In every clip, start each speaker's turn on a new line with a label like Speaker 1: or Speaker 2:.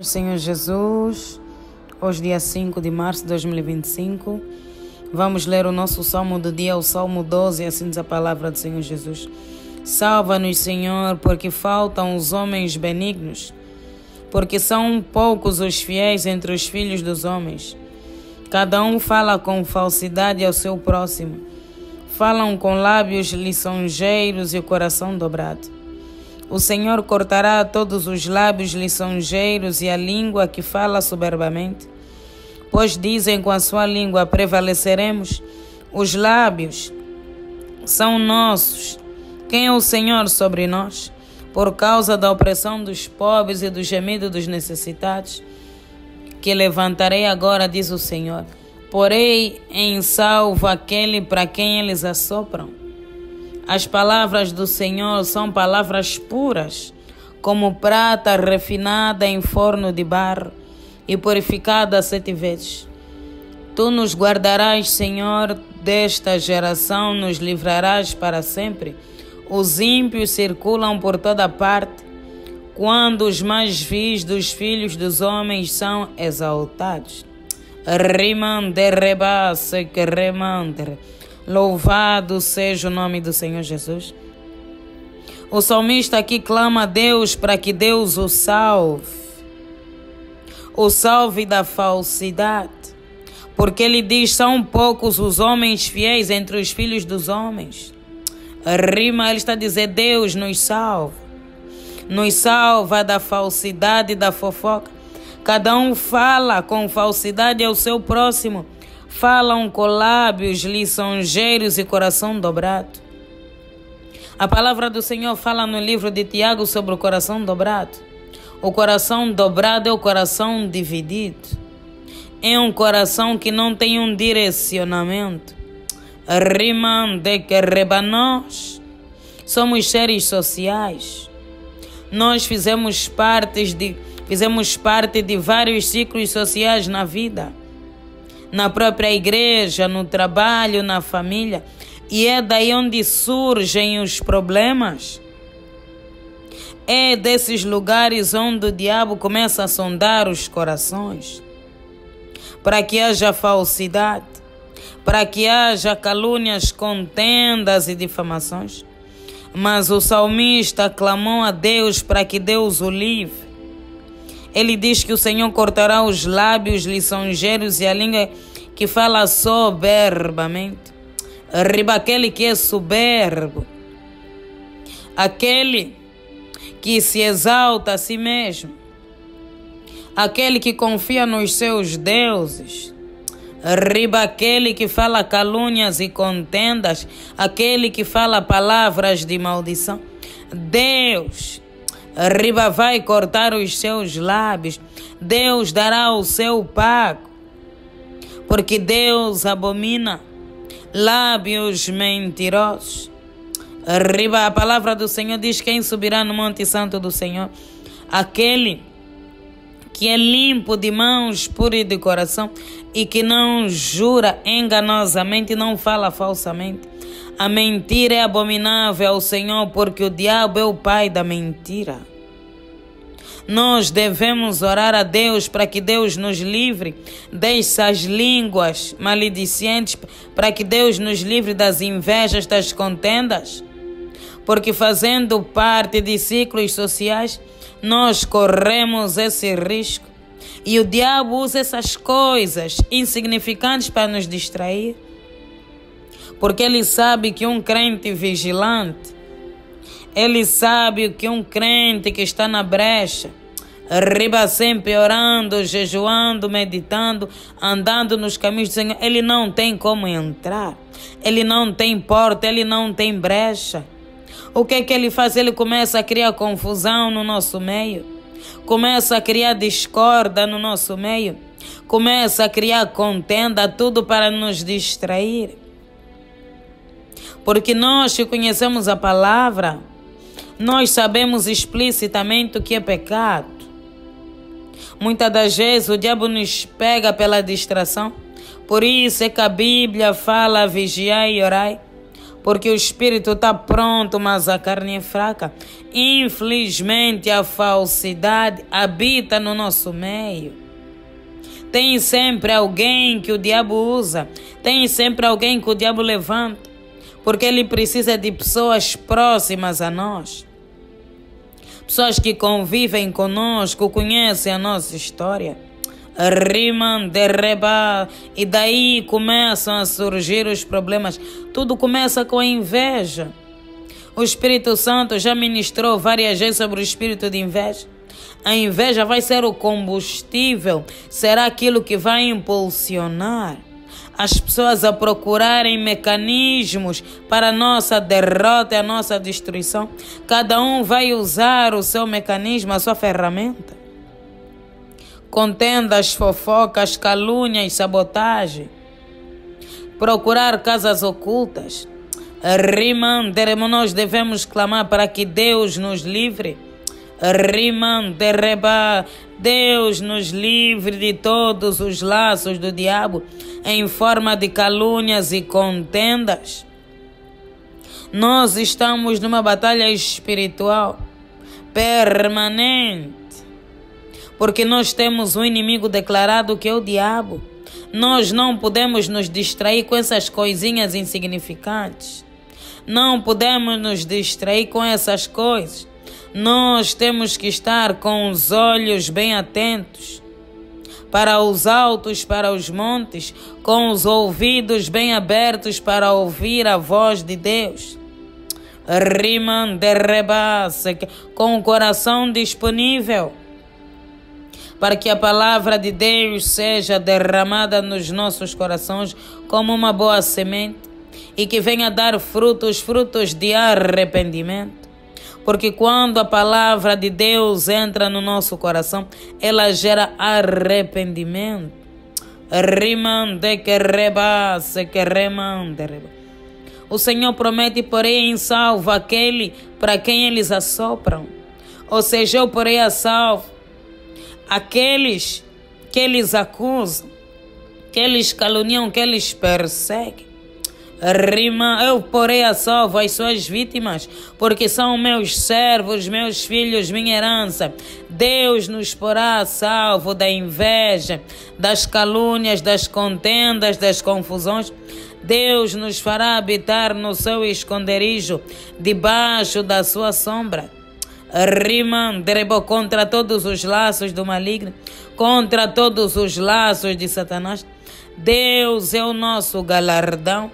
Speaker 1: Senhor Jesus, hoje dia 5 de março de 2025, vamos ler o nosso Salmo do dia, o Salmo 12, assim diz a palavra do Senhor Jesus. Salva-nos, Senhor, porque faltam os homens benignos, porque são poucos os fiéis entre os filhos dos homens. Cada um fala com falsidade ao seu próximo, falam com lábios lisonjeiros e o coração dobrado. O Senhor cortará todos os lábios lisonjeiros e a língua que fala soberbamente, pois dizem com a sua língua prevaleceremos. Os lábios são nossos. Quem é o Senhor sobre nós? Por causa da opressão dos pobres e do gemido dos necessitados, que levantarei agora, diz o Senhor. Porei em salvo aquele para quem eles assopram. As palavras do Senhor são palavras puras, como prata refinada em forno de barro e purificada 7 vezes. Tu nos guardarás, Senhor, desta geração, nos livrarás para sempre. Os ímpios circulam por toda parte, quando os mais vis dos filhos dos homens são exaltados. Louvado seja o nome do Senhor Jesus. O salmista aqui clama a Deus para que Deus o salve da falsidade, porque ele diz: são poucos os homens fiéis entre os filhos dos homens. Ele está a dizer: Deus nos salva da falsidade e da fofoca. Cada um fala com falsidade ao seu próximo, falam com lábios lisonjeiros e coração dobrado. A palavra do Senhor fala no livro de Tiago sobre o coração dobrado. O coração dobrado é o coração dividido. É um coração que não tem um direcionamento. Nós somos seres sociais. Nós fizemos parte de vários ciclos sociais na vida. Na própria igreja, no trabalho, na família. E é daí onde surgem os problemas. É desses lugares onde o diabo começa a sondar os corações, para que haja falsidade, para que haja calúnias, contendas e difamações. Mas o salmista clamou a Deus para que Deus o livre. Ele diz que o Senhor cortará os lábios lisonjeiros e a língua que fala soberbamente. Aquele que é soberbo, aquele que se exalta a si mesmo, aquele que confia nos seus deuses, aquele que fala calúnias e contendas, aquele que fala palavras de maldição. Deus vai cortar os seus lábios. Deus dará o seu pago, porque Deus abomina lábios mentirosos. A palavra do Senhor diz: quem subirá no monte santo do Senhor? Aquele que é limpo de mãos, puro e de coração, e que não jura enganosamente, não fala falsamente. A mentira é abominável ao Senhor, porque o diabo é o pai da mentira. Nós devemos orar a Deus para que Deus nos livre dessas línguas maledicentes, para que Deus nos livre das invejas, das contendas, porque fazendo parte de ciclos sociais, nós corremos esse risco. E o diabo usa essas coisas insignificantes para nos distrair, porque ele sabe que um crente vigilante, ele sabe que um crente que está na brecha, sempre orando, jejuando, meditando, andando nos caminhos do Senhor, ele não tem como entrar, ele não tem porta, ele não tem brecha. O que é que ele faz? Ele começa a criar confusão no nosso meio, começa a criar discórdia no nosso meio, começa a criar contenda, tudo para nos distrair. Porque nós que conhecemos a palavra, nós sabemos explicitamente o que é pecado. Muitas das vezes o diabo nos pega pela distração. Por isso é que a Bíblia fala: vigiai e orai, porque o espírito está pronto, mas a carne é fraca. Infelizmente, a falsidade habita no nosso meio. Tem sempre alguém que o diabo usa, tem sempre alguém que o diabo levanta, porque ele precisa de pessoas próximas a nós, pessoas que convivem conosco, conhecem a nossa história. Rimam, derreba, e daí começam a surgir os problemas. Tudo começa com a inveja. O Espírito Santo já ministrou várias vezes sobre o espírito de inveja. A inveja vai ser o combustível, será aquilo que vai impulsionar as pessoas a procurarem mecanismos para a nossa derrota e a nossa destruição. Cada um vai usar o seu mecanismo, a sua ferramenta. Contendas, fofocas, calúnias, sabotagem. Procurar casas ocultas. Rimanderemos, nós devemos clamar para que Deus nos livre. Rimandereba, Deus nos livre de todos os laços do diabo em forma de calúnias e contendas. Nós estamos numa batalha espiritual permanente, porque nós temos um inimigo declarado que é o diabo. Nós não podemos nos distrair com essas coisinhas insignificantes. Não podemos nos distrair com essas coisas. Nós temos que estar com os olhos bem atentos para os altos, para os montes, com os ouvidos bem abertos para ouvir a voz de Deus. Riman derrebase, com o coração disponível para que a palavra de Deus seja derramada nos nossos corações como uma boa semente e que venha dar frutos de arrependimento. Porque quando a palavra de Deus entra no nosso coração, ela gera arrependimento. O Senhor promete, porém, em salvo aquele para quem eles assopram. Ou seja, eu porei a salvo aqueles que eles acusam, que eles caluniam, que eles perseguem. Eu porei a salvo as suas vítimas, porque são meus servos, meus filhos, minha herança. Deus nos porá a salvo da inveja, das calúnias, das contendas, das confusões. Deus nos fará habitar no seu esconderijo, debaixo da sua sombra. Contra todos os laços do maligno, contra todos os laços de Satanás. Deus é o nosso galardão.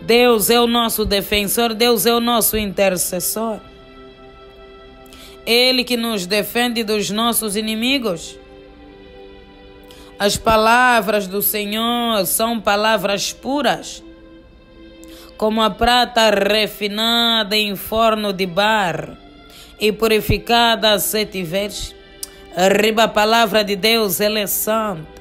Speaker 1: Deus é o nosso defensor, Deus é o nosso intercessor. Ele que nos defende dos nossos inimigos. As palavras do Senhor são palavras puras, como a prata refinada em forno de barro e purificada a 7 vezes. A palavra de Deus, ela é santa.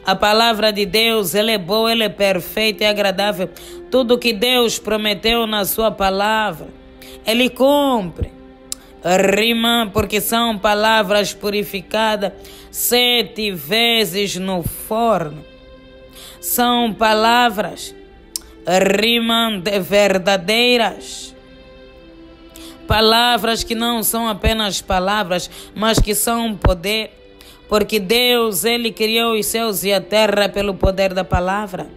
Speaker 1: A palavra de Deus, ela é boa, ela é perfeita e agradável. Tudo que Deus prometeu na sua palavra, Ele cumpre. Porque são palavras purificadas 7 vezes no forno. São palavras verdadeiras. Palavras que não são apenas palavras, mas que são poder. Porque Deus, Ele criou os céus e a terra pelo poder da palavra.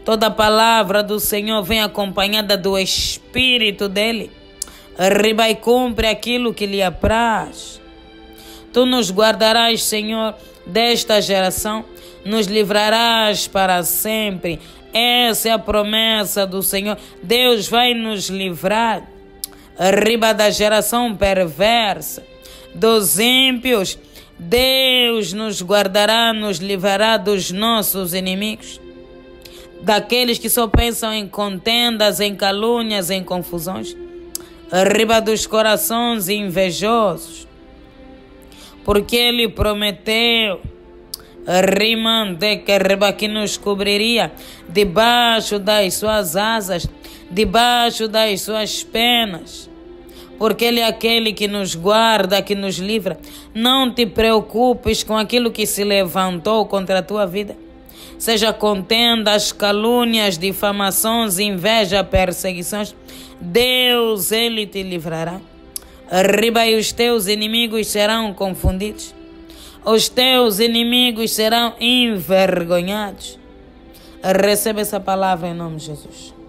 Speaker 1: Toda a palavra do Senhor vem acompanhada do Espírito dEle. E cumpre aquilo que lhe apraz. Tu nos guardarás, Senhor, desta geração, nos livrarás para sempre. Essa é a promessa do Senhor. Deus vai nos livrar da geração perversa, dos ímpios. Deus nos guardará, nos livrará dos nossos inimigos, daqueles que só pensam em contendas, em calúnias, em confusões, dos corações invejosos, porque Ele prometeu, que nos cobriria debaixo das suas asas, debaixo das suas penas. Porque Ele é aquele que nos guarda, que nos livra. Não te preocupes com aquilo que se levantou contra a tua vida. seja contendas, calúnias, difamações, inveja, perseguições, Deus, Ele te livrará. Arriba, e os teus inimigos serão confundidos. Os teus inimigos serão envergonhados. Receba essa palavra em nome de Jesus.